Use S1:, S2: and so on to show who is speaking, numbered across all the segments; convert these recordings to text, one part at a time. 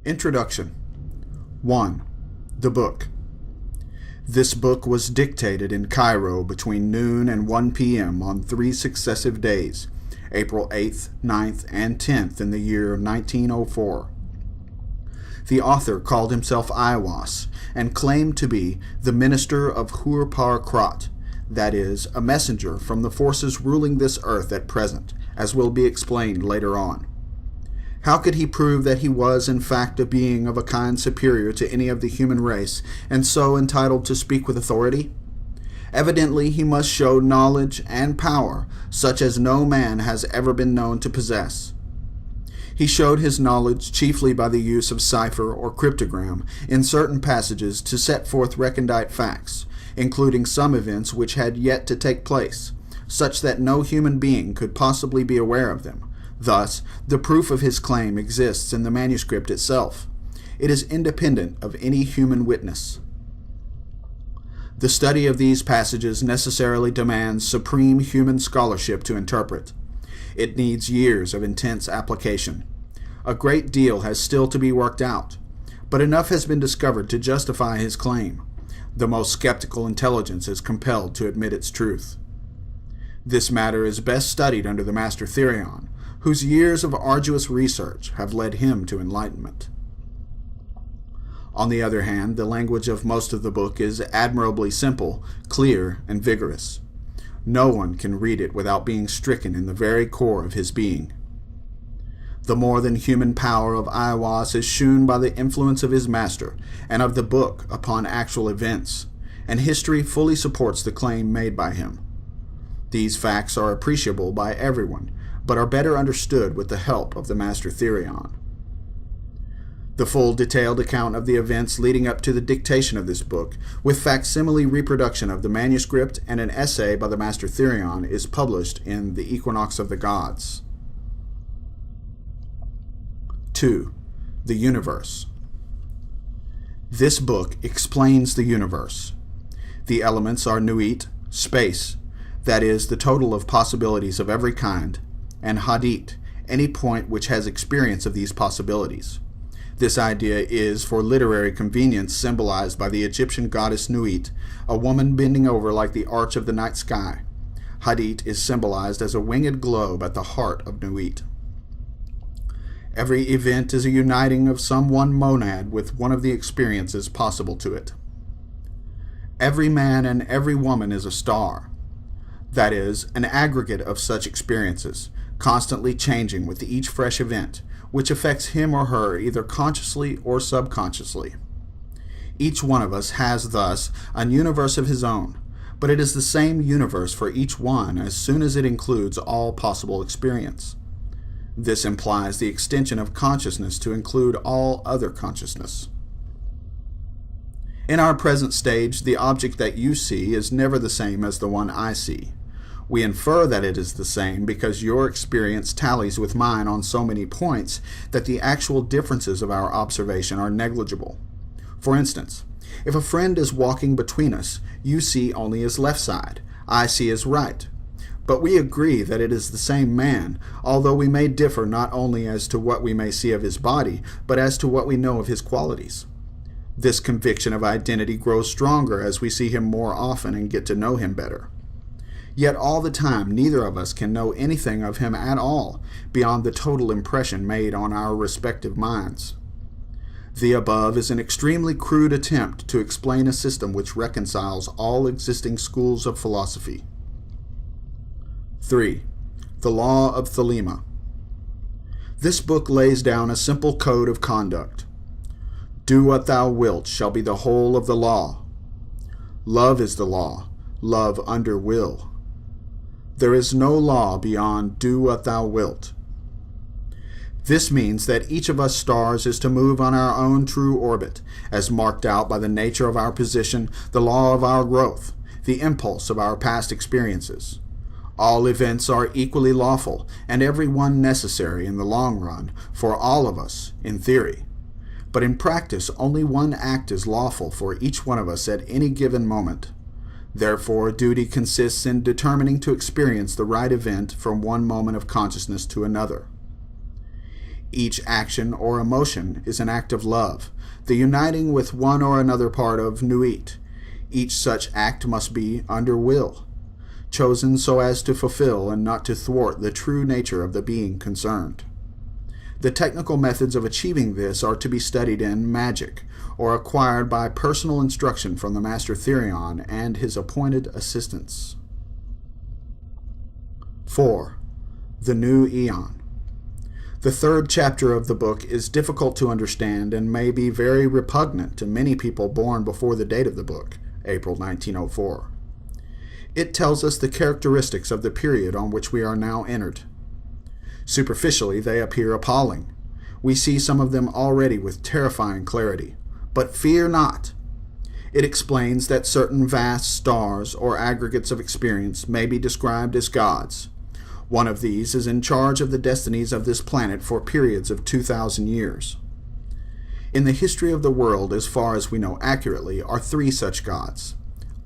S1: Introduction. 1. The book. This book was dictated in Cairo between noon and 1 p.m. on 3 successive days, April 8th, 9th, and 10th in the year 1904. The author called himself Aiwass and claimed to be the minister of Hur-Par-Krat, that is, a messenger from the forces ruling this earth at present, as will be explained later on. How could he prove that he was in fact a being of a kind superior to any of the human race, and so entitled to speak with authority? Evidently he must show knowledge and power such as no man has ever been known to possess. He showed his knowledge chiefly by the use of cipher or cryptogram in certain passages to set forth recondite facts, including some events which had yet to take place, such that no human being could possibly be aware of them. Thus, the proof of his claim exists in the manuscript itself. It is independent of any human witness. The study of these passages necessarily demands supreme human scholarship to interpret. It needs years of intense application. A great deal has still to be worked out, but enough has been discovered to justify his claim. The most skeptical intelligence is compelled to admit its truth. This matter is best studied under the Master Therion, whose years of arduous research have led him to enlightenment. On the other hand, the language of most of the book is admirably simple, clear, and vigorous. No one can read it without being stricken in the very core of his being. The more than human power of Aiwass is shewn by the influence of his master and of the book upon actual events, and history fully supports the claim made by him. These facts are appreciable by everyone, but are better understood with the help of the Master Therion. The full detailed account of the events leading up to the dictation of this book, with facsimile reproduction of the manuscript and an essay by the Master Therion, is published in The Equinox of the Gods. 2. The Universe. This book explains the universe. The elements are Nuit, space, that is, the total of possibilities of every kind, and Hadit, any point which has experience of these possibilities. This idea is, for literary convenience, symbolized by the Egyptian goddess Nuit, a woman bending over like the arch of the night sky. Hadit is symbolized as a winged globe at the heart of Nuit. Every event is a uniting of some one monad with one of the experiences possible to it. Every man and every woman is a star, that is, an aggregate of such experiences, constantly changing with each fresh event, which affects him or her either consciously or subconsciously. Each one of us has thus a universe of his own, but it is the same universe for each one as soon as it includes all possible experience. This implies the extension of consciousness to include all other consciousness. In our present stage, the object that you see is never the same as the one I see. We infer that it is the same because your experience tallies with mine on so many points that the actual differences of our observation are negligible. For instance, if a friend is walking between us, you see only his left side, I see his right. But we agree that it is the same man, although we may differ not only as to what we may see of his body, but as to what we know of his qualities. This conviction of identity grows stronger as we see him more often and get to know him better. Yet all the time, neither of us can know anything of him at all, beyond the total impression made on our respective minds. The above is an extremely crude attempt to explain a system which reconciles all existing schools of philosophy. 3. The Law of Thelema. This book lays down a simple code of conduct. Do what thou wilt shall be the whole of the law. Love is the law, love under will. There is no law beyond do what thou wilt. This means that each of us stars is to move on our own true orbit, as marked out by the nature of our position, the law of our growth, the impulse of our past experiences. All events are equally lawful, and every one necessary in the long run, for all of us, in theory. But in practice, only one act is lawful for each one of us at any given moment. Therefore, duty consists in determining to experience the right event from one moment of consciousness to another. Each action or emotion is an act of love, the uniting with one or another part of Nuit. Each such act must be under will, chosen so as to fulfill and not to thwart the true nature of the being concerned. The technical methods of achieving this are to be studied in magic, or acquired by personal instruction from the Master Therion and his appointed assistants. 4. The New Aeon. The third chapter of the book is difficult to understand and may be very repugnant to many people born before the date of the book, April 1904. It tells us the characteristics of the period on which we are now entered. Superficially, they appear appalling. We see some of them already with terrifying clarity. But fear not. It explains that certain vast stars or aggregates of experience may be described as gods. One of these is in charge of the destinies of this planet for periods of 2,000 years. In the history of the world, as far as we know accurately, are 3 such gods.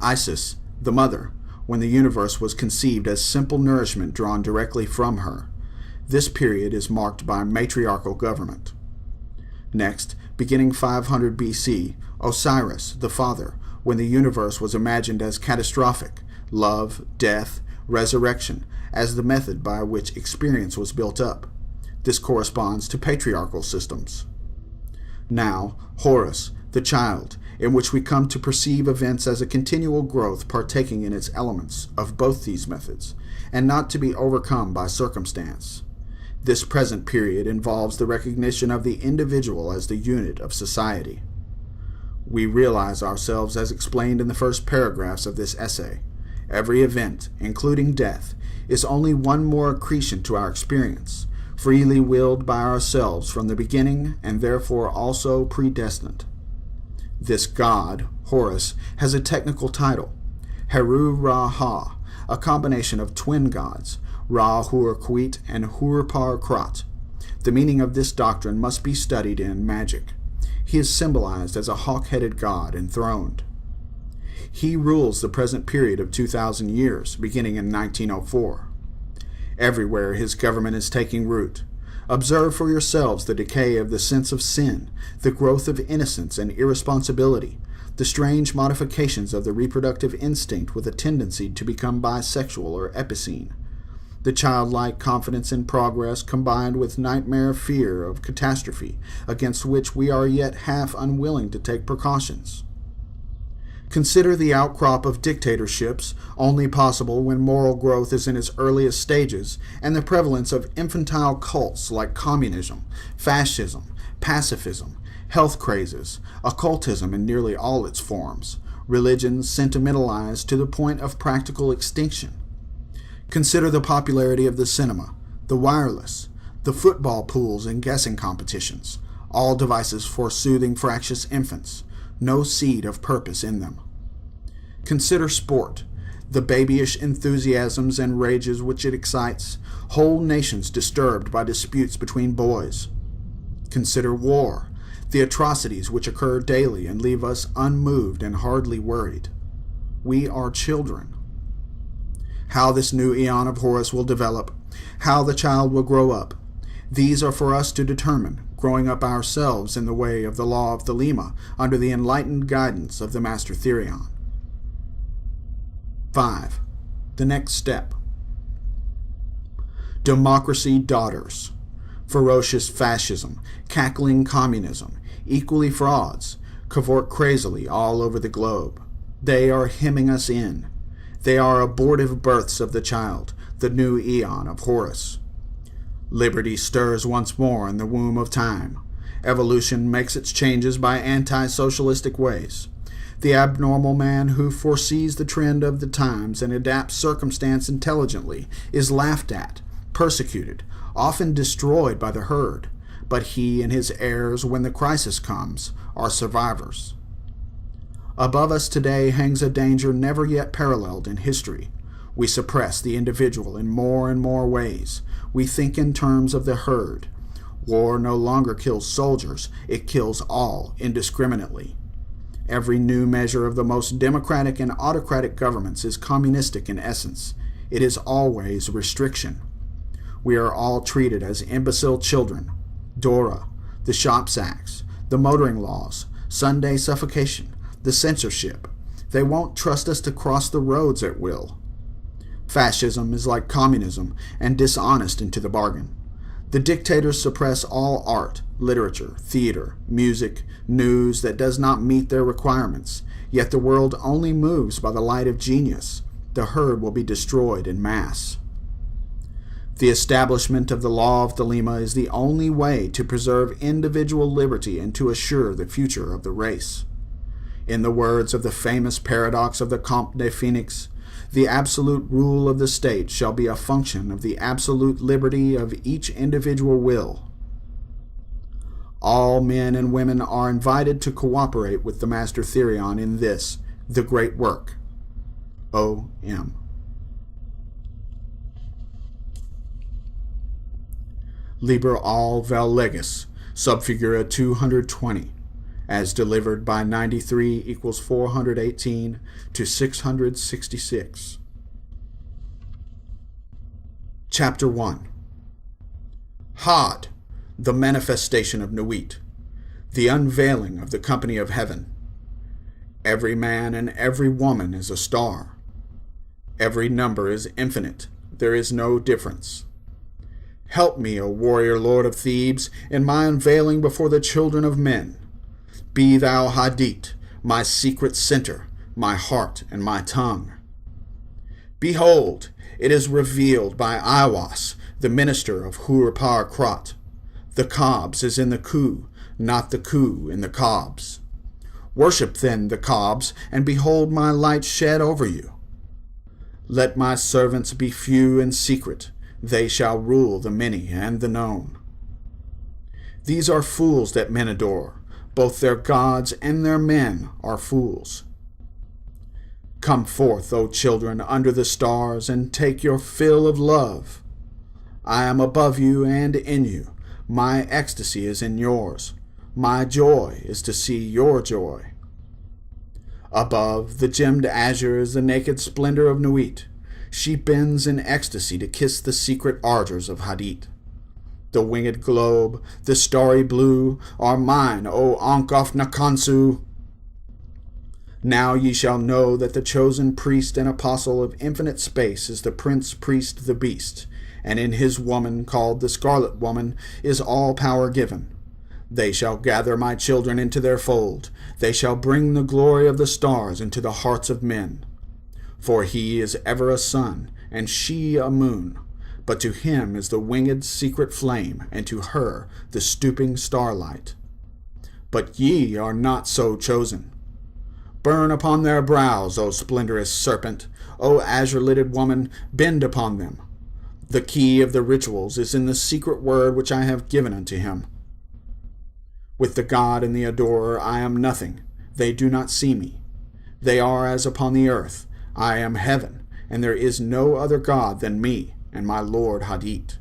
S1: Isis, the mother, when the universe was conceived as simple nourishment drawn directly from her. This period is marked by matriarchal government. Next, beginning 500 BC, Osiris, the father, when the universe was imagined as catastrophic, love, death, resurrection, as the method by which experience was built up. This corresponds to patriarchal systems. Now, Horus, the child, in which we come to perceive events as a continual growth partaking in its elements of both these methods, and not to be overcome by circumstance. This present period involves the recognition of the individual as the unit of society. We realize ourselves as explained in the first paragraphs of this essay. Every event, including death, is only one more accretion to our experience, freely willed by ourselves from the beginning and therefore also predestined. This god, Horus, has a technical title, Heru-Ra-Ha, a combination of twin gods, Ra-Hur-Khwit and Hur-Par-Krat. The meaning of this doctrine must be studied in magic. He is symbolized as a hawk-headed god enthroned. He rules the present period of 2,000 years, beginning in 1904. Everywhere his government is taking root. Observe for yourselves the decay of the sense of sin, the growth of innocence and irresponsibility, the strange modifications of the reproductive instinct with a tendency to become bisexual or epicene, the childlike confidence in progress combined with nightmare fear of catastrophe, against which we are yet half unwilling to take precautions. Consider the outcrop of dictatorships, only possible when moral growth is in its earliest stages, and the prevalence of infantile cults like communism, fascism, pacifism, health crazes, occultism in nearly all its forms, religions sentimentalized to the point of practical extinction. Consider the popularity of the cinema, the wireless, the football pools and guessing competitions, all devices for soothing fractious infants, no seed of purpose in them. Consider sport, the babyish enthusiasms and rages which it excites, whole nations disturbed by disputes between boys. Consider war, the atrocities which occur daily and leave us unmoved and hardly worried. We are children. How this new aeon of Horus will develop, how the child will grow up, these are for us to determine, growing up ourselves in the way of the law of Thelema under the enlightened guidance of the Master Therion. 5. The next step. Democracy daughters. Ferocious fascism, cackling communism, equally frauds, cavort crazily all over the globe. They are hemming us in. They are abortive births of the child, the new aeon of Horus. Liberty stirs once more in the womb of time. Evolution makes its changes by anti-socialistic ways. The abnormal man who foresees the trend of the times and adapts circumstance intelligently is laughed at, persecuted, often destroyed by the herd, but he and his heirs, when the crisis comes, are survivors. Above us today hangs a danger never yet paralleled in history. We suppress the individual in more and more ways. We think in terms of the herd. War no longer kills soldiers, it kills all indiscriminately. Every new measure of the most democratic and autocratic governments is communistic in essence. It is always restriction. We are all treated as imbecile children. DORA, the Shops Acts, the motoring laws, Sunday suffocation, the censorship. They won't trust us to cross the roads at will. Fascism is like communism and dishonest into the bargain. The dictators suppress all art, literature, theater, music, news that does not meet their requirements, yet the world only moves by the light of genius. The herd will be destroyed in mass. The establishment of the law of Thelema is the only way to preserve individual liberty and to assure the future of the race. In the words of the famous paradox of the Comte de Phoenix, the absolute rule of the state shall be a function of the absolute liberty of each individual will. All men and women are invited to cooperate with the Master Therion in this, the great work. O.M. Liber Al Vel Legis, Subfigura 220, as delivered by 93 equals 418 to 666. Chapter 1. Hod, the manifestation of Nuit, the unveiling of the company of heaven. Every man and every woman is a star. Every number is infinite. There is no difference. Help me, O warrior lord of Thebes, in my unveiling before the children of men. Be thou Hadit, my secret center, my heart and my tongue. Behold, it is revealed by Iwas, the minister of Hur-Par Krat. The Cobs is in the Ku, not the Ku in the Cobs. Worship then the Cobs, and behold my light shed over you. Let my servants be few and secret. They shall rule the many and the known. These are fools that men adore. Both their gods and their men are fools. Come forth, O children, under the stars, and take your fill of love. I am above you and in you. My ecstasy is in yours. My joy is to see your joy. Above, the gemmed azure is the naked splendor of Nuit. She bends in ecstasy to kiss the secret ardors of Hadit. The winged globe, the starry blue, are mine, O Ankh-of Nakansu. Now ye shall know that the chosen priest and apostle of infinite space is the prince priest the beast, and in his woman, called the Scarlet Woman, is all power given. They shall gather my children into their fold. They shall bring the glory of the stars into the hearts of men. For he is ever a sun, and she a moon. But to him is the winged secret flame, and to her the stooping starlight. But ye are not so chosen. Burn upon their brows, O splendorous serpent, O azure-lidded woman, bend upon them. The key of the rituals is in the secret word which I have given unto him. With the god and the adorer I am nothing. They do not see me. They are as upon the earth. I am heaven, and there is no other god than me and my lord Hadit.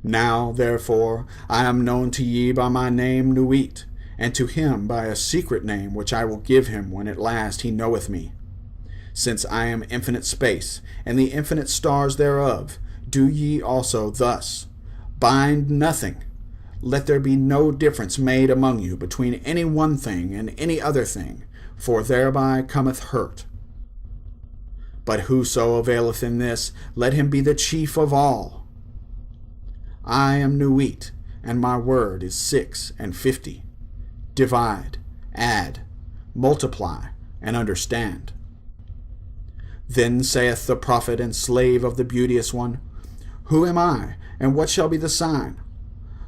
S1: Now, therefore, I am known to ye by my name Nuit, and to him by a secret name which I will give him when at last he knoweth me. Since I am infinite space, and the infinite stars thereof, do ye also thus. Bind nothing. Let there be no difference made among you between any one thing and any other thing, for thereby cometh hurt. But whoso availeth in this, let him be the chief of all. I am Nuit, and my word is 6 and 50. Divide, add, multiply, and understand. Then saith the prophet and slave of the beauteous one, Who am I, and what shall be the sign?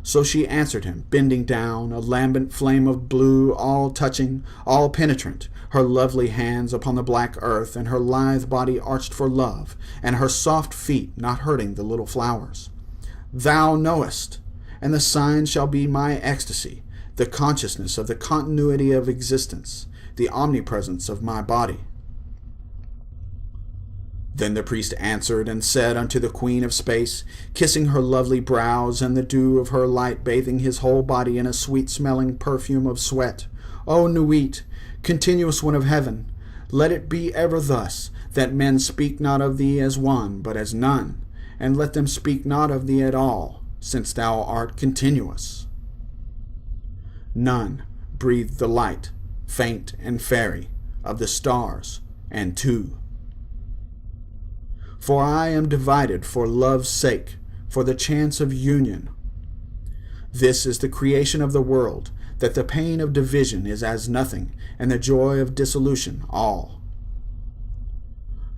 S1: So she answered him, bending down, a lambent flame of blue, all touching, all penetrant, her lovely hands upon the black earth, and her lithe body arched for love, and her soft feet not hurting the little flowers. Thou knowest, and the sign shall be my ecstasy, the consciousness of the continuity of existence, the omnipresence of my body. Then the priest answered and said unto the queen of space, kissing her lovely brows, and the dew of her light bathing his whole body in a sweet-smelling perfume of sweat, O Nuit, continuous one of heaven, let it be ever thus, that men speak not of thee as one, but as none, and let them speak not of thee at all, since thou art continuous. None breathe the light, faint and fairy, of the stars, and two. For I am divided for love's sake, for the chance of union. This is the creation of the world, that the pain of division is as nothing, and the joy of dissolution all.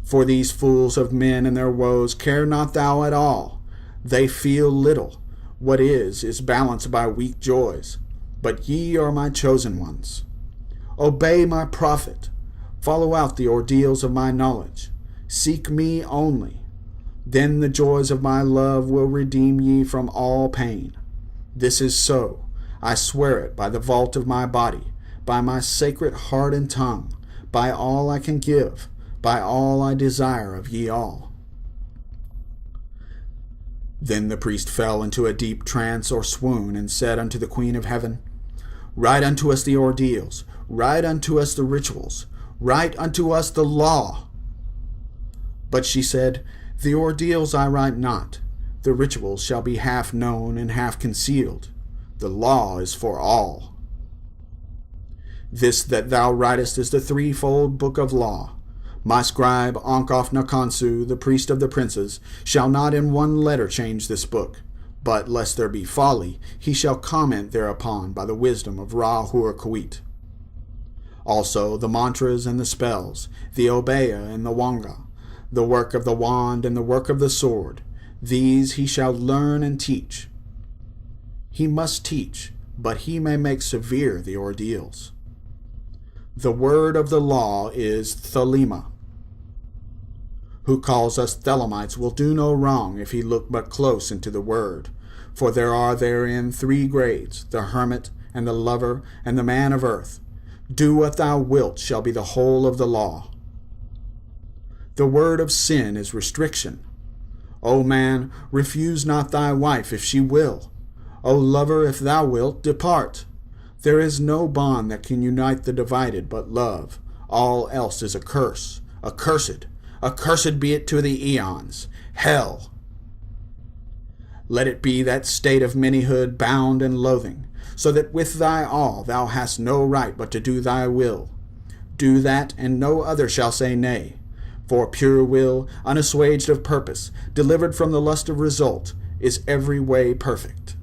S1: For these fools of men and their woes care not thou at all. They feel little. What is balanced by weak joys. But ye are my chosen ones. Obey my prophet. Follow out the ordeals of my knowledge. Seek me only. Then the joys of my love will redeem ye from all pain. This is so. I swear it by the vault of my body, by my sacred heart and tongue, by all I can give, by all I desire of ye all. Then the priest fell into a deep trance or swoon, and said unto the Queen of Heaven, Write unto us the ordeals, write unto us the rituals, write unto us the law. But she said, The ordeals I write not, the rituals shall be half known and half concealed. The law is for all. This that thou writest is the threefold book of law. My scribe Onkof Nakansu, the priest of the princes, shall not in one letter change this book, but lest there be folly, he shall comment thereupon by the wisdom of Ra-Hur-Kuit. Also the mantras and the spells, the obeya and the wanga, the work of the wand and the work of the sword, these he shall learn and teach. He must teach, but he may make severe the ordeals. The word of the law is Thelema. Who calls us Thelemites will do no wrong if he look but close into the word, for there are therein 3 grades, the hermit, and the lover, and the man of earth. Do what thou wilt shall be the whole of the law. The word of sin is restriction. O man, refuse not thy wife if she will. O lover, if thou wilt, depart. There is no bond that can unite the divided but love. All else is a curse, accursed. Accursed be it to the eons. Hell. Let it be that state of manyhood bound and loathing, so that with thy all thou hast no right but to do thy will. Do that, and no other shall say nay. For pure will, unassuaged of purpose, delivered from the lust of result, is every way perfect.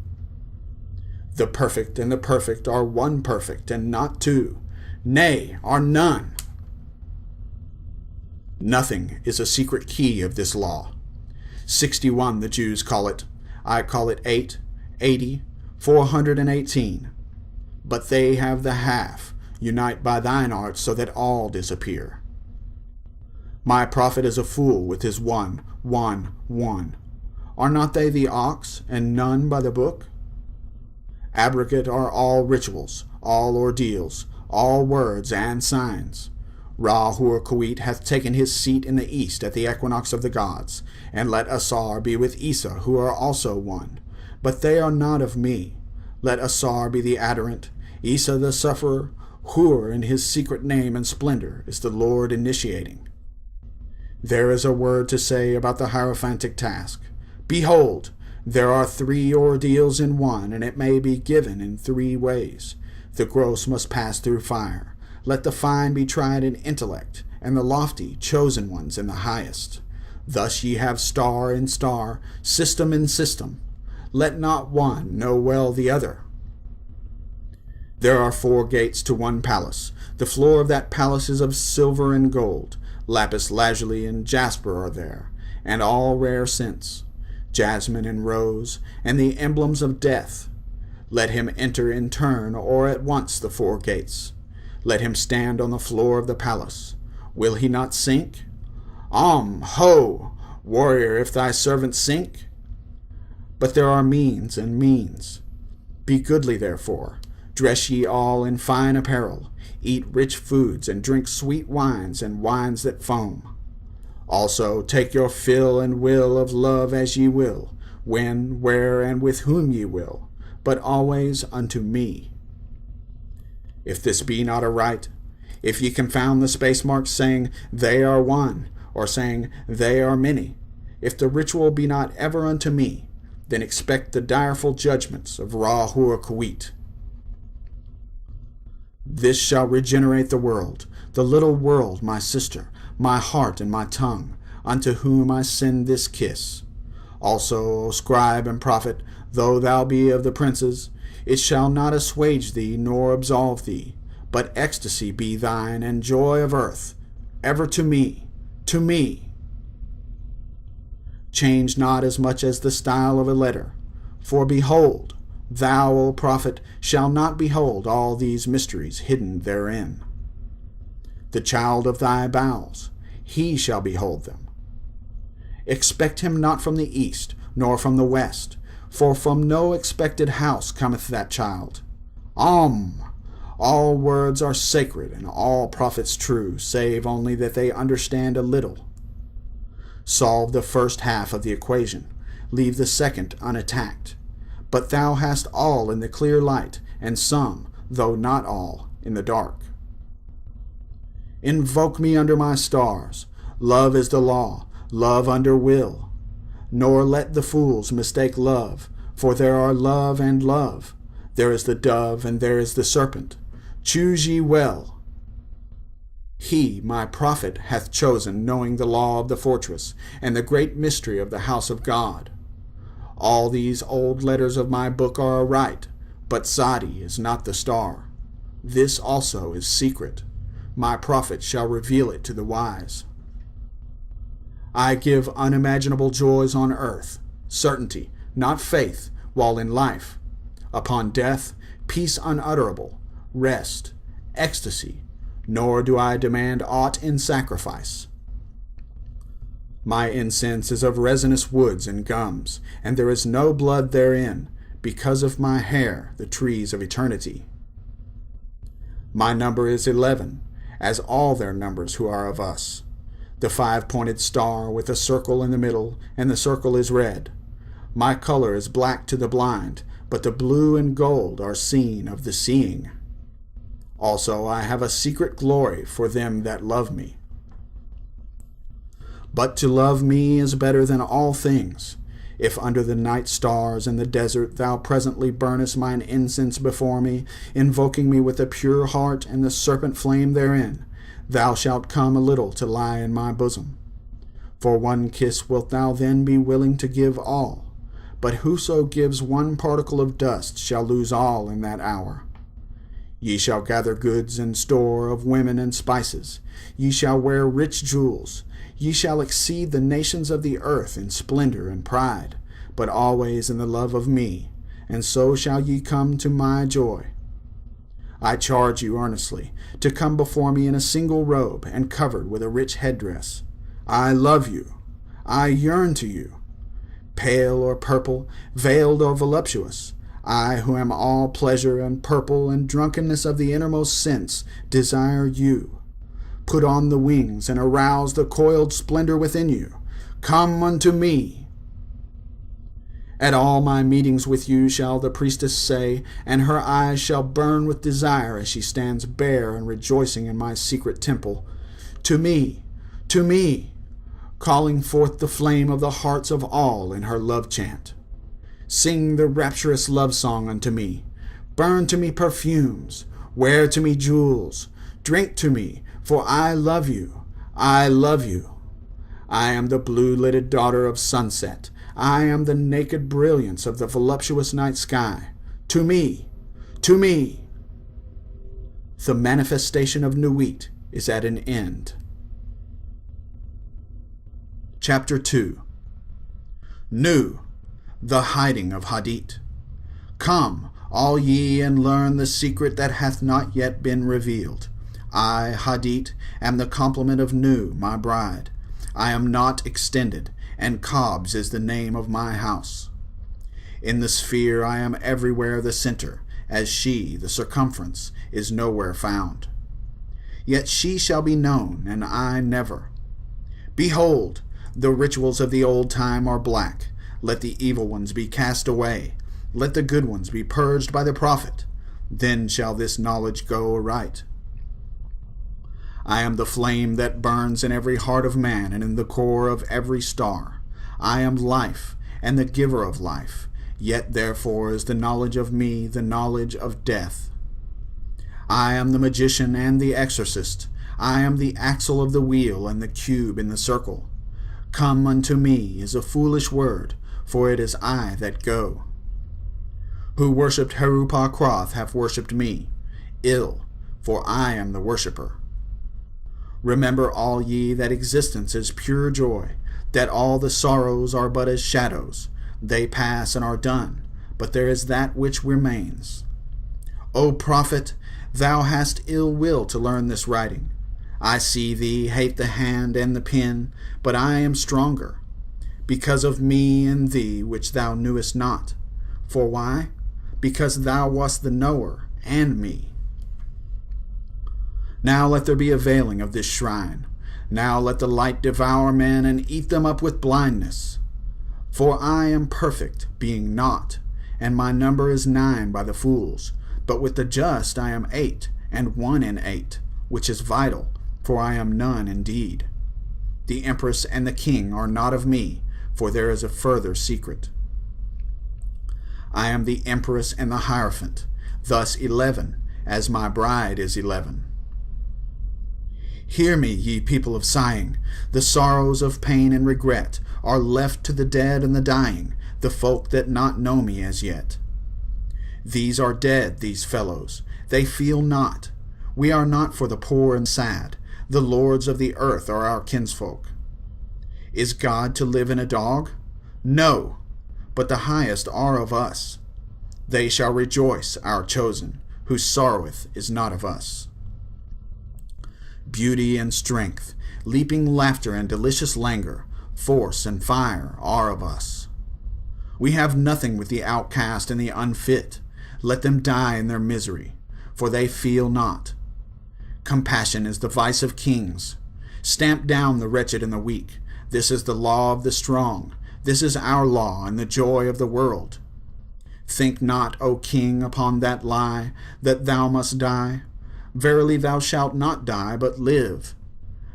S1: The perfect and the perfect are one perfect, and not two. Nay, are none. Nothing is a secret key of this law. 61 the Jews call it. I call it 8, 80, 418. But they have the half. Unite by thine art so that all disappear. My prophet is a fool with his 1, 1, 1. Are not they the ox, and none by the book? Abrogate are all rituals, all ordeals, all words and signs. Ra-Hur-Kuit hath taken his seat in the east at the equinox of the gods, and let Asar be with Isa, who are also one. But they are not of me. Let Asar be the adorant, Isa the sufferer, Hur in his secret name and splendor is the Lord initiating. There is a word to say about the hierophantic task. Behold, there are 3 ordeals in one, and it may be given in 3 ways. The gross must pass through fire. Let the fine be tried in intellect, and the lofty chosen ones in the highest. Thus ye have star in star, system in system. Let not one know well the other. There are 4 gates to one palace. The floor of that palace is of silver and gold. Lapis lazuli and jasper are there, and all rare scents, jasmine and rose, and the emblems of death. Let him enter in turn or at once the 4 gates. Let him stand on the floor of the palace. Will he not sink? Ho, warrior, if thy servant sink. But there are means and means. Be goodly therefore. Dress ye all in fine apparel. Eat rich foods, and drink sweet wines, and wines that foam. Also take your fill and will of love as ye will, when, where, and with whom ye will, but always unto me. If this be not aright, if ye confound the space marks, saying, they are one, or saying, they are many, if the ritual be not ever unto me, then expect the direful judgments of Ra-Hur-Khwit. This shall regenerate the world, the little world, my sister, my heart and my tongue, unto whom I send this kiss. Also, O scribe and prophet, though thou be of the princes, it shall not assuage thee nor absolve thee, but ecstasy be thine and joy of earth, ever to me, to me. Change not as much as the style of a letter, for behold, thou, O prophet, shalt not behold all these mysteries hidden therein. The child of thy bowels, he shall behold them. Expect him not from the east, nor from the west, for from no expected house cometh that child. All words are sacred, and all prophets true, save only that they understand a little. Solve the first half of the equation, leave the second unattacked. But thou hast all in the clear light, and some, though not all, in the dark. Invoke me under my stars. Love is the law, love under will. Nor let the fools mistake love, for there are love and love. There is the dove and there is the serpent. Choose ye well. He, my prophet, hath chosen, knowing the law of the fortress, and the great mystery of the house of God. All these old letters of my book are aright, but Sadi is not the star. This also is secret. My prophet shall reveal it to the wise. I give unimaginable joys on earth, certainty, not faith, while in life. Upon death, peace unutterable, rest, ecstasy, nor do I demand aught in sacrifice. My incense is of resinous woods and gums, and there is no blood therein, because of my hair, the trees of eternity. My number is 11, as all their numbers who are of us. The 5-pointed star with a circle in the middle, and the circle is red. My color is black to the blind, but the blue and gold are seen of the seeing. Also I have a secret glory for them that love me. But to love me is better than all things. If under the night stars in the desert thou presently burnest mine incense before me, invoking me with a pure heart and the serpent flame therein, thou shalt come a little to lie in my bosom. For one kiss wilt thou then be willing to give all, but whoso gives one particle of dust shall lose all in that hour. Ye shall gather goods and store of women and spices. Ye shall wear rich jewels. Ye shall exceed the nations of the earth in splendor and pride, but always in the love of me, and so shall ye come to my joy. I charge you earnestly to come before me in a single robe and covered with a rich headdress. I love you. I yearn to you. Pale or purple, veiled or voluptuous, I, who am all pleasure and purple and drunkenness of the innermost sense, desire you. Put on the wings and arouse the coiled splendor within you. Come unto me. At all my meetings with you shall the priestess say, and her eyes shall burn with desire as she stands bare and rejoicing in my secret temple. To me, calling forth the flame of the hearts of all in her love chant. Sing the rapturous love song unto me. Burn to me perfumes. Wear to me jewels. Drink to me, for I love you. I love you. I am the blue-lidded daughter of sunset. I am the naked brilliance of the voluptuous night sky. To me. The manifestation of Nuit is at an end. Chapter 2. Nu, the hiding of Hadit. Come, all ye, and learn the secret that hath not yet been revealed. I, Hadit, am the complement of Nu, my bride. I am not extended, and Cobs is the name of my house. In the sphere I am everywhere the center, as she, the circumference, is nowhere found. Yet she shall be known, and I never. Behold, the rituals of the old time are black. Let the evil ones be cast away. Let the good ones be purged by the prophet. Then shall this knowledge go aright. I am the flame that burns in every heart of man and in the core of every star. I am life, and the giver of life, yet therefore is the knowledge of me the knowledge of death. I am the magician and the exorcist. I am the axle of the wheel and the cube in the circle. Come unto me is a foolish word, for it is I that go. Who worshipped Heru-Pa-Kroth hath worshipped me. Ill, for I am the worshipper. Remember all ye that existence is pure joy, that all the sorrows are but as shadows. They pass and are done, but there is that which remains. O prophet, thou hast ill will to learn this writing. I see thee hate the hand and the pen, but I am stronger, because of me and thee which thou knewest not. For why? Because thou wast the knower, and me. Now let there be a veiling of this shrine. Now let the light devour men and eat them up with blindness. For I am perfect, being naught, and my number is 9 by the fools. But with the just I am 8, and 1 in 8, which is vital, for I am none indeed. The empress and the king are not of me, for there is a further secret. I am the empress and the hierophant, thus 11, as my bride is 11. Hear me, ye people of sighing. The sorrows of pain and regret are left to the dead and the dying, the folk that not know me as yet. These are dead, these fellows. They feel not. We are not for the poor and sad. The lords of the earth are our kinsfolk. Is God to live in a dog? No, but the highest are of us. They shall rejoice, our chosen, whose sorroweth is not of us. Beauty and strength, leaping laughter and delicious languor, force and fire are of us. We have nothing with the outcast and the unfit. Let them die in their misery, for they feel not. Compassion is the vice of kings. Stamp down the wretched and the weak. This is the law of the strong. This is our law and the joy of the world. Think not, O king, upon that lie, that thou must die. Verily thou shalt not die, but live.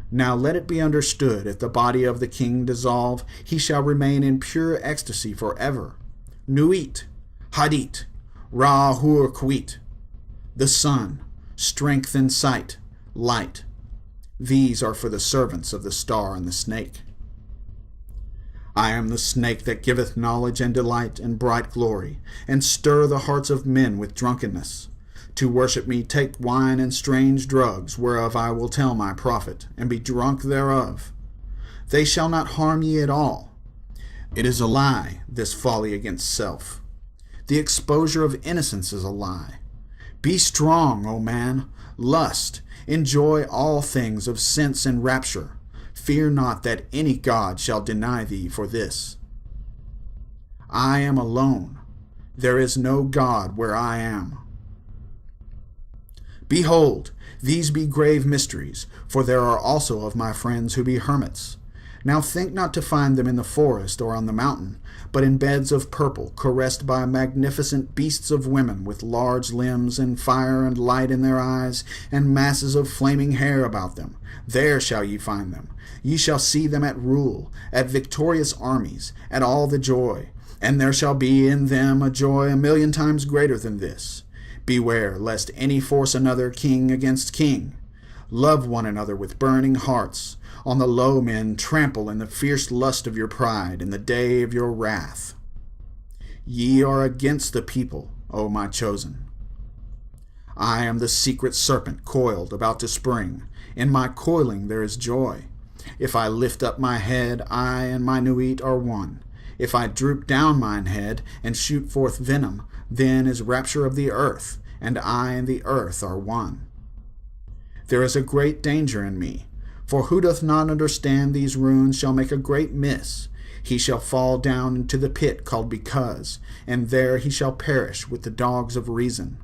S1: Now let it be understood, if the body of the king dissolve, he shall remain in pure ecstasy forever. Nuit, Hadit, Ra-Hur-Kwit. The sun, strength and sight, light. These are for the servants of the star and the snake. I am the snake that giveth knowledge and delight and bright glory, and stir the hearts of men with drunkenness. To worship me take wine and strange drugs, whereof I will tell my prophet, and be drunk thereof. They shall not harm ye at all. It is a lie, this folly against self. The exposure of innocence is a lie. Be strong, O man, lust, enjoy all things of sense and rapture. Fear not that any god shall deny thee for this. I am alone. There is no god where I am. Behold, these be grave mysteries, for there are also of my friends who be hermits. Now think not to find them in the forest or on the mountain, but in beds of purple, caressed by magnificent beasts of women with large limbs and fire and light in their eyes, and masses of flaming hair about them. There shall ye find them. Ye shall see them at rule, at victorious armies, at all the joy, and there shall be in them a joy 1,000,000 times greater than this. Beware lest any force another king against king. Love one another with burning hearts. On the low men trample in the fierce lust of your pride in the day of your wrath. Ye are against the people, O my chosen. I am the secret serpent coiled, about to spring. In my coiling there is joy. If I lift up my head, I and my Nuit are one. If I droop down mine head and shoot forth venom, then is rapture of the earth, and I and the earth are one. There is a great danger in me, for who doth not understand these runes shall make a great miss. He shall fall down into the pit called Because, and there he shall perish with the dogs of reason.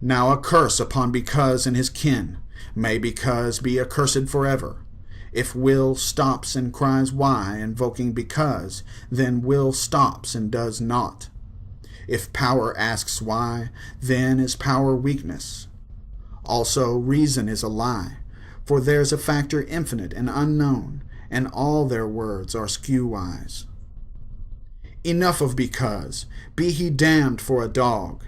S1: Now a curse upon Because and his kin. May Because be accursed forever. If will stops and cries why, invoking Because, then will stops and does not. If power asks why, then is power weakness. Also reason is a lie, for there's a factor infinite and unknown, and all their words are skew-wise. Enough of because, be he damned for a dog.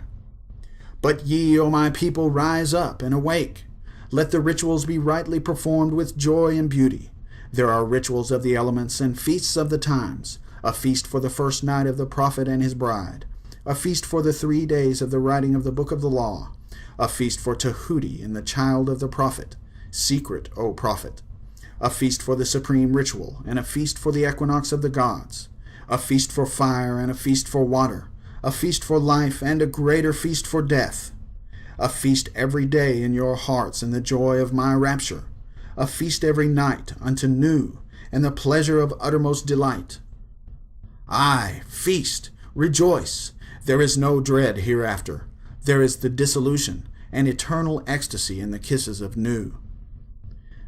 S1: But ye, O my people, rise up and awake. Let the rituals be rightly performed with joy and beauty. There are rituals of the elements and feasts of the times, a feast for the first night of the prophet and his bride, a feast for the 3 days of the writing of the book of the law, a feast for Tahuti and the child of the prophet, secret, O prophet, a feast for the supreme ritual, and a feast for the equinox of the gods, a feast for fire and a feast for water, a feast for life and a greater feast for death, a feast every day in your hearts in the joy of my rapture, a feast every night unto new and the pleasure of uttermost delight. Aye, feast, rejoice, there is no dread hereafter, there is the dissolution and eternal ecstasy in the kisses of new.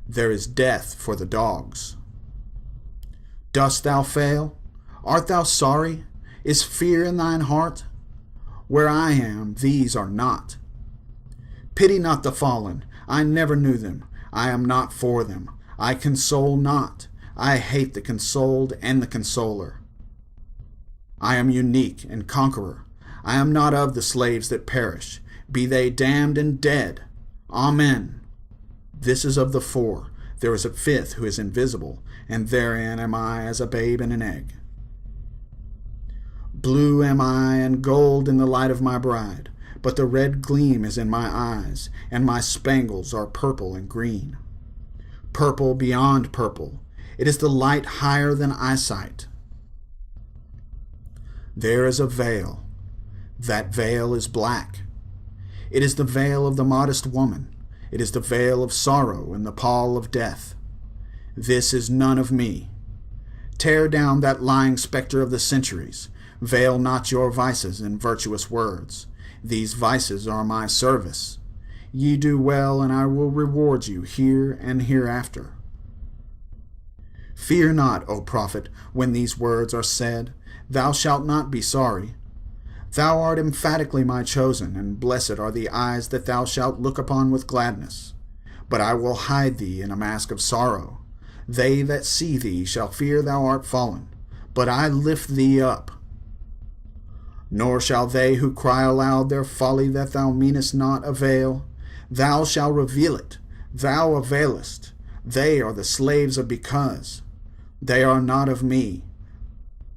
S1: There is death for the dogs. Dost thou fail? Art thou sorry? Is fear in thine heart? Where I am, these are not. Pity not the fallen, I never knew them, I am not for them, I console not, I hate the consoled and the consoler. I am unique and conqueror, I am not of the slaves that perish, be they damned and dead. Amen. This is of the 4, there is a 5th who is invisible, and therein am I as a babe in an egg. Blue am I and gold in the light of my bride, but the red gleam is in my eyes, and my spangles are purple and green. Purple beyond purple, it is the light higher than eyesight. There is a veil. That veil is black. It is the veil of the modest woman. It is the veil of sorrow and the pall of death. This is none of me. Tear down that lying spectre of the centuries. Veil not your vices in virtuous words. These vices are my service. Ye do well, and I will reward you here and hereafter. Fear not, O prophet, when these words are said. Thou shalt not be sorry. Thou art emphatically my chosen, and blessed are the eyes that thou shalt look upon with gladness. But I will hide thee in a mask of sorrow. They that see thee shall fear thou art fallen, but I lift thee up. Nor shall they who cry aloud their folly that thou meanest not avail. Thou shalt reveal it, thou availest. They are the slaves of because. They are not of me.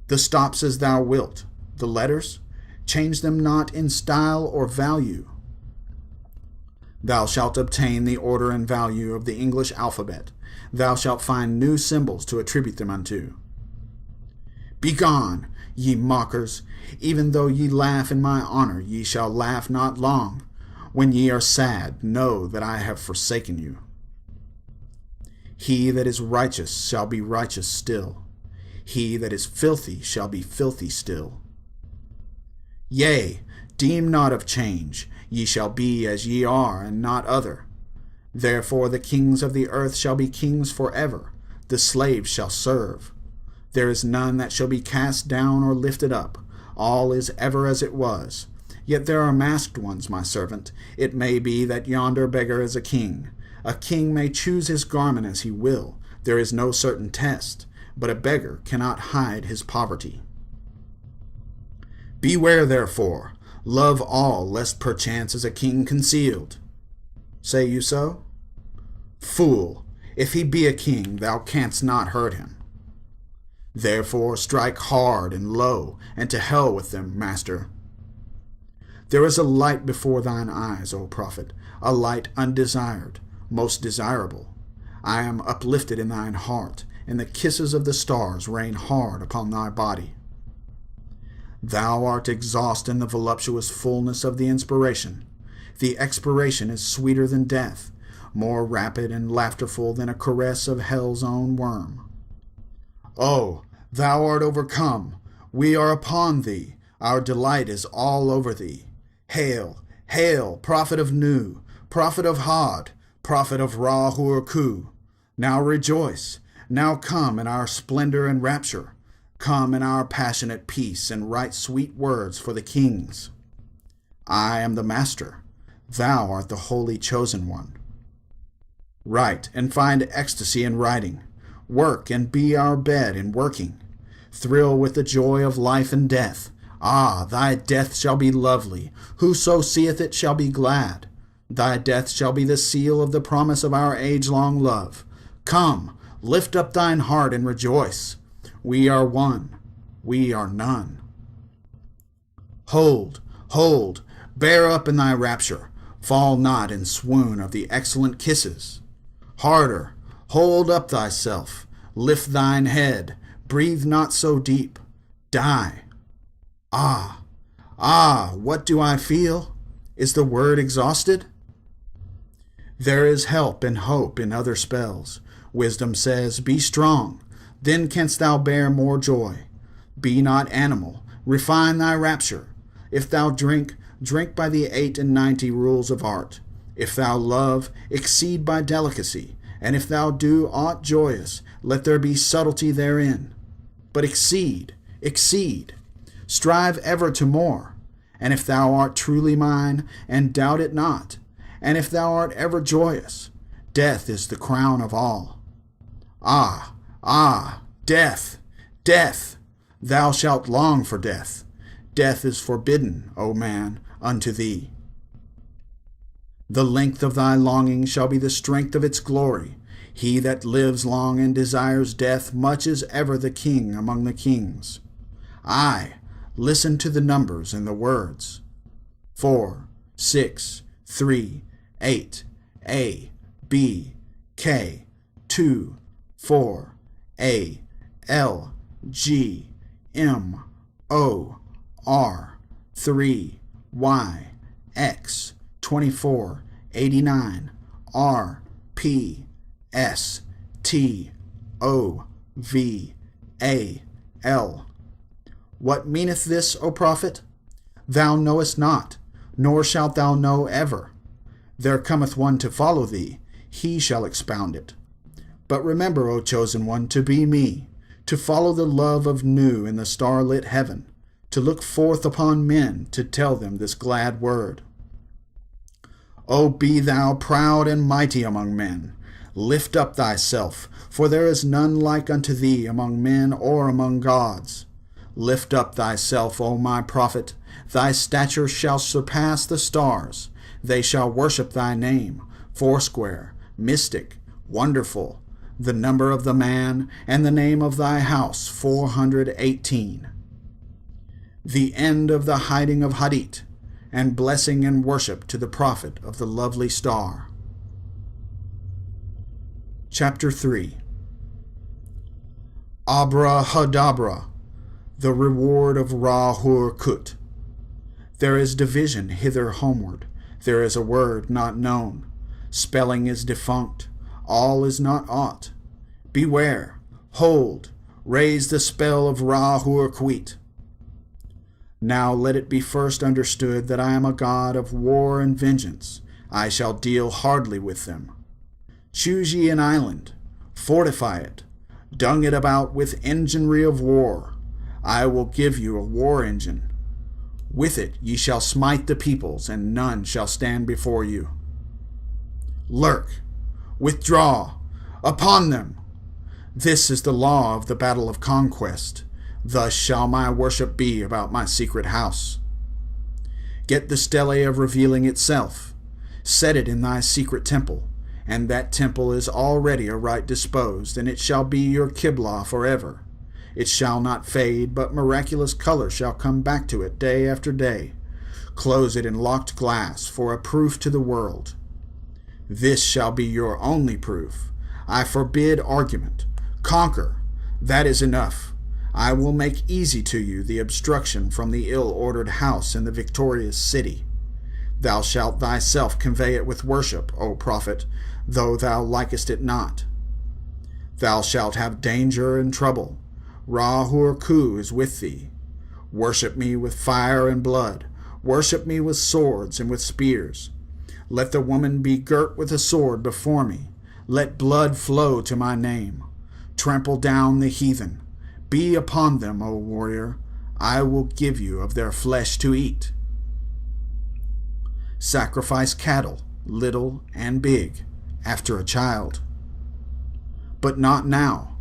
S1: The stops as thou wilt, the letters, change them not in style or value. Thou shalt obtain the order and value of the English alphabet. Thou shalt find new symbols to attribute them unto. Begone, ye mockers, even though ye laugh in my honor, ye shall laugh not long. When ye are sad, know that I have forsaken you. He that is righteous shall be righteous still. He that is filthy shall be filthy still. Yea, deem not of change, ye shall be as ye are, and not other. Therefore the kings of the earth shall be kings forever, the slaves shall serve. There is none that shall be cast down or lifted up. All is ever as it was. Yet there are masked ones, my servant. It may be that yonder beggar is a king. A king may choose his garment as he will. There is no certain test, but a beggar cannot hide his poverty. Beware, therefore. Love all, lest perchance is a king concealed. Say you so? Fool, if he be a king, thou canst not hurt him. Therefore strike hard and low, and to hell with them, master. There is a light before thine eyes, O prophet, a light undesired, most desirable. I am uplifted in thine heart, and the kisses of the stars rain hard upon thy body. Thou art exhaust in the voluptuous fullness of the inspiration. The expiration is sweeter than death, more rapid and laughterful than a caress of hell's own worm. Oh, thou art overcome. We are upon thee. Our delight is all over thee. Hail, hail, prophet of Nu, prophet of Hod, prophet of Ra-Hur-Ku. Now rejoice. Now come in our splendor and rapture. Come in our passionate peace and write sweet words for the kings. I am the master. Thou art the holy chosen one. Write and find ecstasy in writing. Work and be our bed in working. thrill with the joy of life and death. Ah, thy death shall be lovely. Whoso seeth it shall be glad. Thy death shall be the seal of the promise of our age-long love. Come, lift up thine heart and rejoice. We are one, we are none. Hold, hold, bear up in thy rapture. Fall not in swoon of the excellent kisses. Harder, hold up thyself. Lift thine head. Breathe not so deep. Die. Ah, ah, what do I feel? Is the word exhausted? There is help and hope in other spells. Wisdom says, be strong, then canst thou bear more joy. Be not animal, refine thy rapture. If thou drink, drink by the 98 rules of art. If thou love, exceed by delicacy. And if thou do aught joyous, let there be subtlety therein. But exceed, exceed. Strive ever to more. And if thou art truly mine, and doubt it not, and if thou art ever joyous, death is the crown of all. Ah, ah, death, death! Thou shalt long for death. Death is forbidden, O man, unto thee. The length of thy longing shall be the strength of its glory. He that lives long and desires death much is ever the king among the kings. Aye, listen to the numbers and the words. 4, 6, 3, 8, A, B, K, 2, 4, A, L, G, M, O, R, 3, Y, X, 24, 89, R, P, S, T, O, V, A, L. What meaneth this, O prophet? Thou knowest not, nor shalt thou know ever. There cometh one to follow thee, he shall expound it. But remember, O chosen one, to be me, to follow the love of new in the starlit heaven, to look forth upon men, to tell them this glad word. O be thou proud and mighty among men. Lift up thyself, for there is none like unto thee among men or among gods. Lift up thyself, O my prophet. Thy stature shall surpass the stars. They shall worship thy name, foursquare, mystic, wonderful, the number of the man, and the name of thy house, 418. The end of the hiding of Hadit, and blessing and worship to the prophet of the lovely star. Chapter 3. Abrahadabra, the reward of Ra-Hur-Kut. There is division hither homeward. There is a word not known. Spelling is defunct. All is not aught. Beware. Hold. Raise the spell of Ra-Hur-Kwit. Now let it be first understood that I am a god of war and vengeance. I shall deal hardly with them. Choose ye an island, fortify it, dung it about with enginery of war. I will give you a war engine. With it ye shall smite the peoples, and none shall stand before you. Lurk, withdraw, upon them. This is the law of the battle of conquest. Thus shall my worship be about my secret house. Get the stele of revealing itself. Set it in thy secret temple, and that temple is already aright disposed, and it shall be your Qibla forever. It shall not fade, but miraculous color shall come back to it day after day. Close it in locked glass for a proof to the world. This shall be your only proof. I forbid argument. Conquer. That is enough. I will make easy to you the obstruction from the ill-ordered house in the victorious city. Thou shalt thyself convey it with worship, O prophet, though thou likest it not. Thou shalt have danger and trouble. Ra-Hur-Ku is with thee. Worship me with fire and blood. Worship me with swords and with spears. Let the woman be girt with a sword before me. Let blood flow to my name. Trample down the heathen. Be upon them, O warrior. I will give you of their flesh to eat. Sacrifice cattle, little and big, after a child. But not now.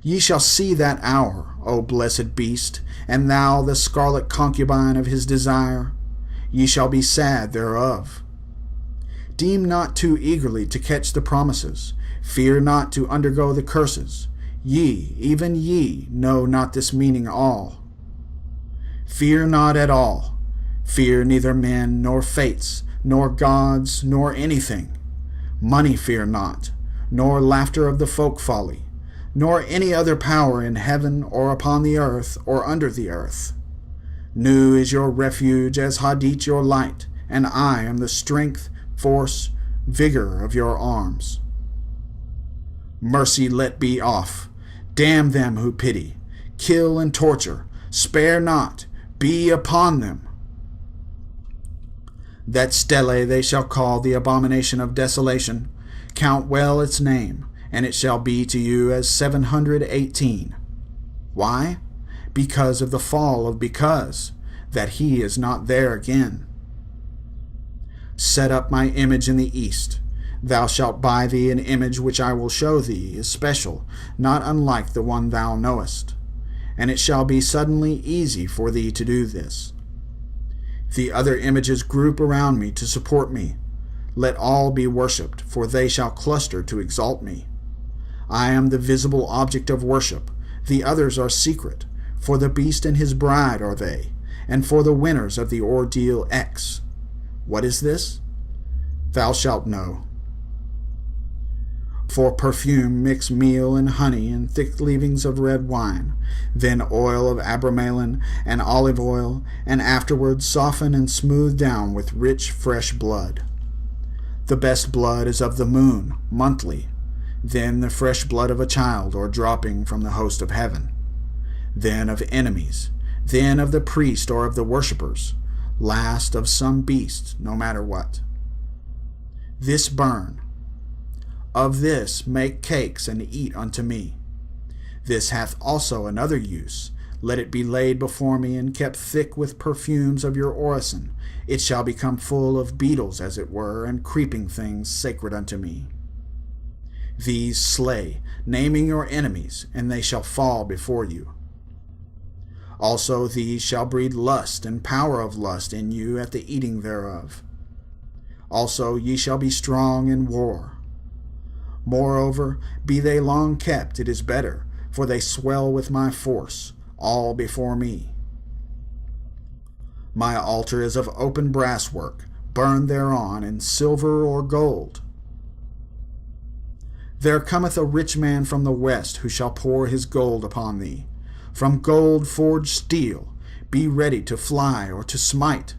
S1: Ye shall see that hour, O blessed beast, and thou the scarlet concubine of his desire. Ye shall be sad thereof. Deem not too eagerly to catch the promises. Fear not to undergo the curses. Ye, even ye, know not this meaning all. Fear not at all. Fear neither men, nor fates, nor gods, nor anything. Money fear not, nor laughter of the folk folly, nor any other power in heaven or upon the earth or under the earth. Nu is your refuge as Hadit your light, and I am the strength, force, vigor of your arms. Mercy let be off. Damn them who pity. Kill and torture. Spare not. Be upon them. That stele they shall call the abomination of desolation. Count well its name, and it shall be to you as 718. Why? Because of the fall of because, that he is not there again. Set up my image in the east. Thou shalt buy thee an image which I will show thee is special, not unlike the one thou knowest. And it shall be suddenly easy for thee to do this. The other images group around me to support me. Let all be worshipped, for they shall cluster to exalt me. I am the visible object of worship. The others are secret. For the beast and his bride are they, and for the winners of the ordeal X. What is this? Thou shalt know. For perfume mix meal and honey and thick leavings of red wine, then oil of abramelin and olive oil, and afterwards soften and smooth down with rich fresh blood. The best blood is of the moon, monthly, then the fresh blood of a child or dropping from the host of heaven, then of enemies, then of the priest or of the worshippers, last of some beast, no matter what. This burn. Of this make cakes and eat unto me. This hath also another use. Let it be laid before me and kept thick with perfumes of your orison. It shall become full of beetles, as it were, and creeping things sacred unto me. These slay, naming your enemies, and they shall fall before you. Also these shall breed lust and power of lust in you at the eating thereof. Also ye shall be strong in war. Moreover, be they long kept, it is better, for they swell with my force, all before me. My altar is of open brass work, burned thereon in silver or gold. There cometh a rich man from the west, who shall pour his gold upon thee. From gold forged steel, be ready to fly or to smite.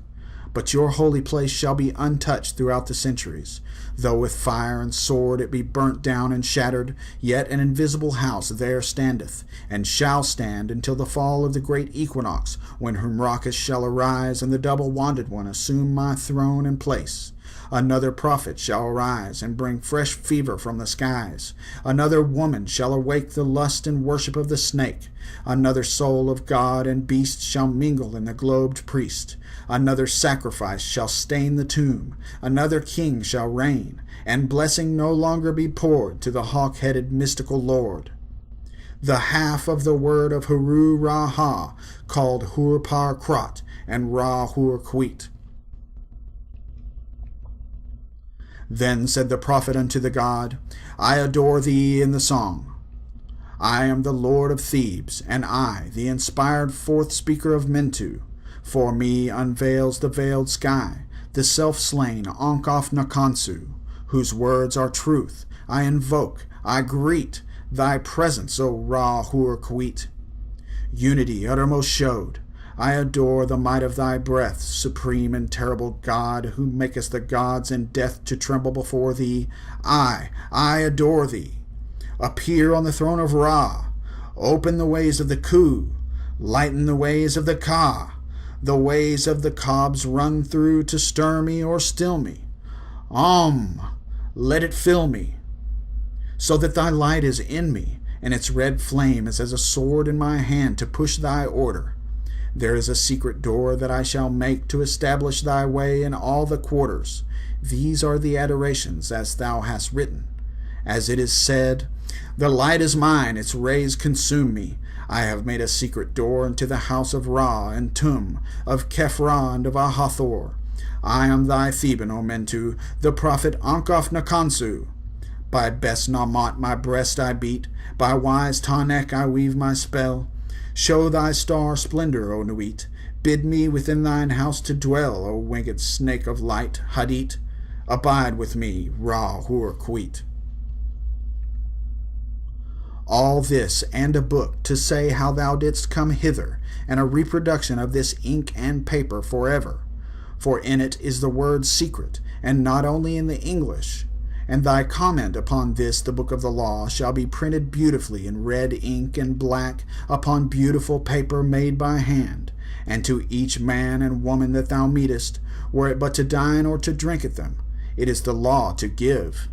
S1: But your holy place shall be untouched throughout the centuries. Though with fire and sword it be burnt down and shattered, yet an invisible house there standeth, and shall stand until the fall of the great equinox, when Humrachus shall arise, and the double-wanded one assume my throne and place. Another prophet shall arise, and bring fresh fever from the skies. Another woman shall awake the lust and worship of the snake. Another soul of God and beast shall mingle in the globed priest. Another sacrifice shall stain the tomb. Another king shall reign, and blessing no longer be poured to the hawk-headed mystical lord. The half of the word of Huru-Ra-Ha, called Hur-Par-Krat and Ra-Hur-Kwit. Then said the prophet unto the god, I adore thee in the song. I am the lord of Thebes, and I, the inspired fourth speaker of Mentu. For me unveils the veiled sky, the self-slain Ankh-Nakhonsu, whose words are truth. I invoke, I greet thy presence, O Ra-Hur-Kwit. Unity uttermost showed. I adore the might of thy breath, supreme and terrible God, who makest the gods in death to tremble before thee. I adore thee. Appear on the throne of Ra. Open the ways of the Ku. Lighten the ways of the Ka. The ways of the cobs run through to stir me or still me. Let it fill me, so that thy light is in me, and its red flame is as a sword in my hand to push thy order. There is a secret door that I shall make to establish thy way in all the quarters. These are the adorations, as thou hast written. As it is said, The light is mine, its rays consume me. I have made a secret door into the house of Ra and Tum, of Kephra and of Ahathor. I am thy Theban, O Mentu, the prophet Ankof Nakansu. By best Namat my breast I beat, by wise Tanek I weave my spell. Show thy star splendor, O Nuit. Bid me within thine house to dwell, O winged snake of light, Hadit. Abide with me, Ra Hur Quit. All this and a book to say how thou didst come hither, and a reproduction of this ink and paper forever. For in it is the word secret, and not only in the English. And thy comment upon this, the book of the law, shall be printed beautifully in red ink and black upon beautiful paper made by hand. And to each man and woman that thou meetest, were it but to dine or to drink at them, it is the law to give.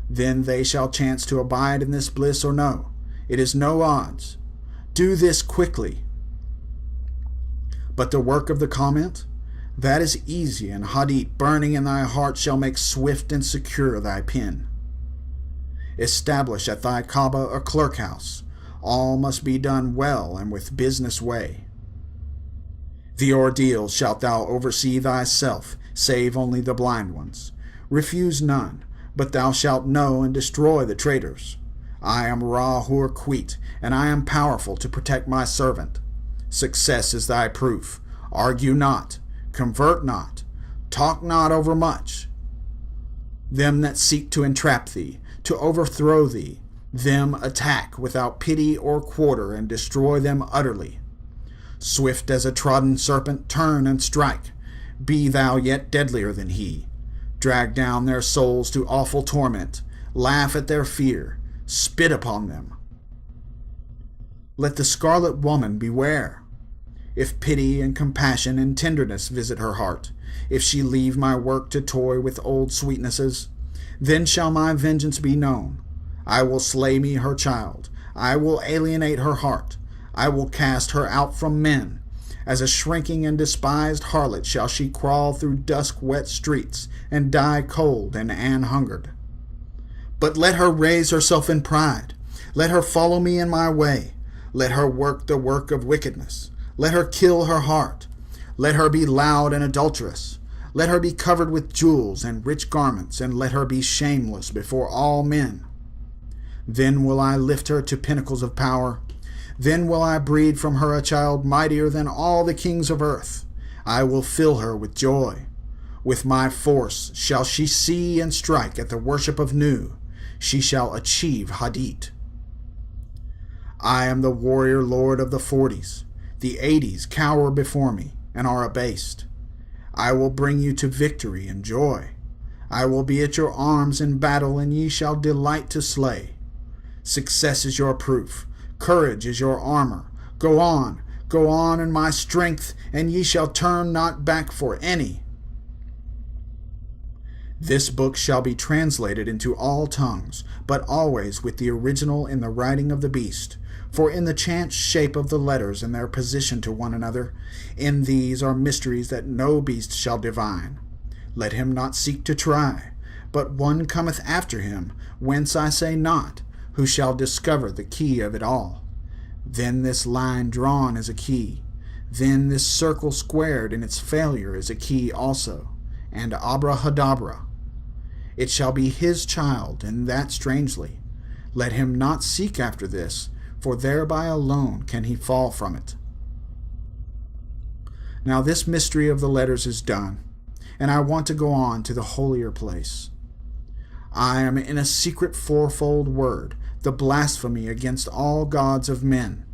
S1: Then they shall chance to abide in this bliss or no. It is no odds. Do this quickly. But the work of the comment, that is easy, and Hadit burning in thy heart shall make swift and secure thy pen. Establish at thy Kaaba a clerk house. All must be done well and with business way. The ordeal shalt thou oversee thyself, save only the blind ones. Refuse none, but thou shalt know and destroy the traitors. I am Ra Hur Quit, and I am powerful to protect my servant. Success is thy proof. Argue not, convert not, talk not overmuch. Them that seek to entrap thee, to overthrow thee, them attack without pity or quarter, and destroy them utterly. Swift as a trodden serpent, turn and strike. Be thou yet deadlier than he. Drag down their souls to awful torment. Laugh at their fear. Spit upon them. Let the scarlet woman beware. If pity and compassion and tenderness visit her heart, if she leave my work to toy with old sweetnesses, then shall my vengeance be known. I will slay me her child. I will alienate her heart. I will cast her out from men. As a shrinking and despised harlot shall she crawl through dusk-wet streets and die cold and an-hungered. But let her raise herself in pride. Let her follow me in my way. Let her work the work of wickedness. Let her kill her heart. Let her be loud and adulterous. Let her be covered with jewels and rich garments, and let her be shameless before all men. Then will I lift her to pinnacles of power. Then will I breed from her a child mightier than all the kings of earth. I will fill her with joy. With my force shall she see and strike at the worship of Nu. She shall achieve Hadit. I am the warrior lord of the 40s. The 80s cower before me and are abased. I will bring you to victory and joy. I will be at your arms in battle, and ye shall delight to slay. Success is your proof. Courage is your armor. Go on in my strength, and ye shall turn not back for any. This book shall be translated into all tongues, but always with the original in the writing of the beast. For in the chance shape of the letters and their position to one another, in these are mysteries that no beast shall divine. Let him not seek to try, but one cometh after him, whence I say not, who shall discover the key of it all. Then this line drawn is a key. Then this circle squared in its failure is a key also, and abrahadabra. It shall be his child, and that strangely. Let him not seek after this, for thereby alone can he fall from it. Now this mystery of the letters is done, and I want to go on to the holier place. I am in a secret fourfold word, the blasphemy against all gods of men.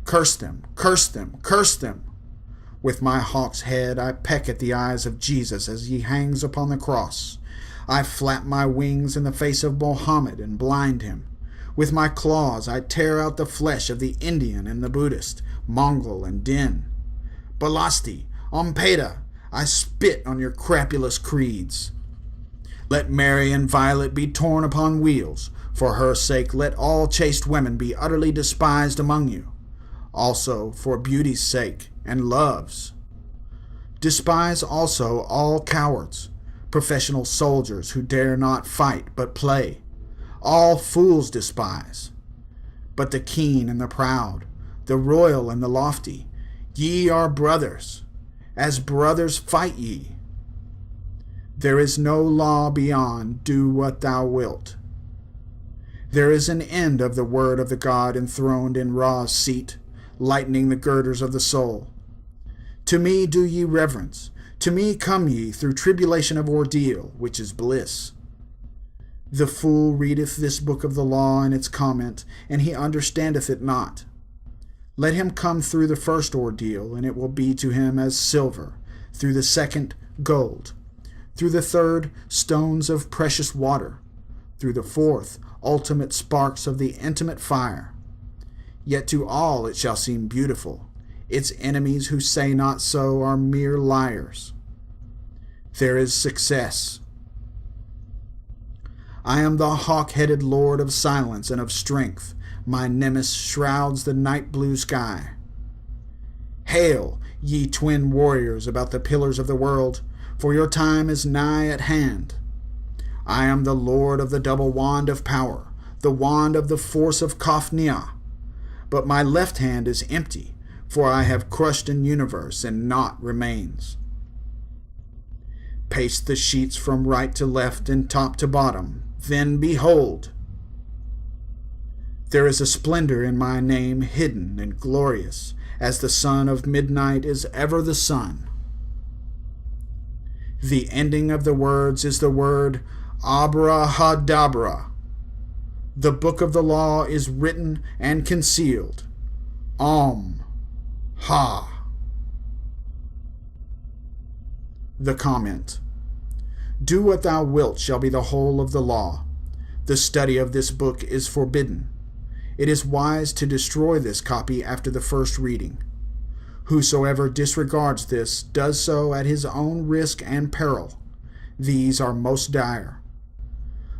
S1: Curse them, curse them, curse them! With my hawk's head I peck at the eyes of Jesus as he hangs upon the cross. I flap my wings in the face of Mohammed and blind him. With my claws I tear out the flesh of the Indian and the Buddhist, Mongol and Din. Balasti, Ompeda, I spit on your crapulous creeds. Let Mary and Violet be torn upon wheels. For her sake let all chaste women be utterly despised among you. Also for beauty's sake and love's. Despise also all cowards, professional soldiers who dare not fight but play. all fools despise. But the keen and the proud, the royal and the lofty, ye are brothers, as brothers fight ye. There is no law beyond do what thou wilt. There is an end of the word of the God enthroned in Ra's seat, lightening the girders of the soul. To me do ye reverence, to me come ye through tribulation of ordeal, which is bliss. The fool readeth this book of the law and its comment, and he understandeth it not. Let him come through the first ordeal, and it will be to him as silver, through the second, gold, through the third, stones of precious water, through the fourth, ultimate sparks of the intimate fire. Yet to all it shall seem beautiful. Its enemies who say not so are mere liars. There is success. I am the hawk-headed lord of silence and of strength. My nemesis shrouds the night blue sky. Hail, ye twin warriors about the pillars of the world, for your time is nigh at hand. I am the lord of the double wand of power, the wand of the force of Kafnia. But my left hand is empty, for I have crushed an universe and naught remains. Paste the sheets from right to left and top to bottom, then behold! There is a splendor in my name hidden and glorious, as the son of midnight is ever the sun. The ending of the words is the word Abrahadabra. The book of the law is written and concealed. Ha. The comment. Do what thou wilt shall be the whole of the law. The study of this book is forbidden. It is wise to destroy this copy after the first reading. Whosoever disregards this does so at his own risk and peril. These are most dire.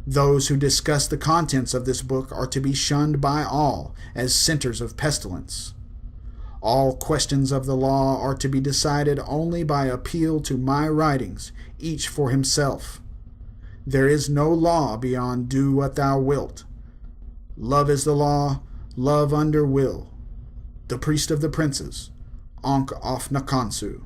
S1: Those who discuss the contents of this book are to be shunned by all as centers of pestilence. All questions of the law are to be decided only by appeal to my writings, each for himself. There is no law beyond do what thou wilt. Love is the law, love under will. The priest of the princes, Ankh of Nakansu.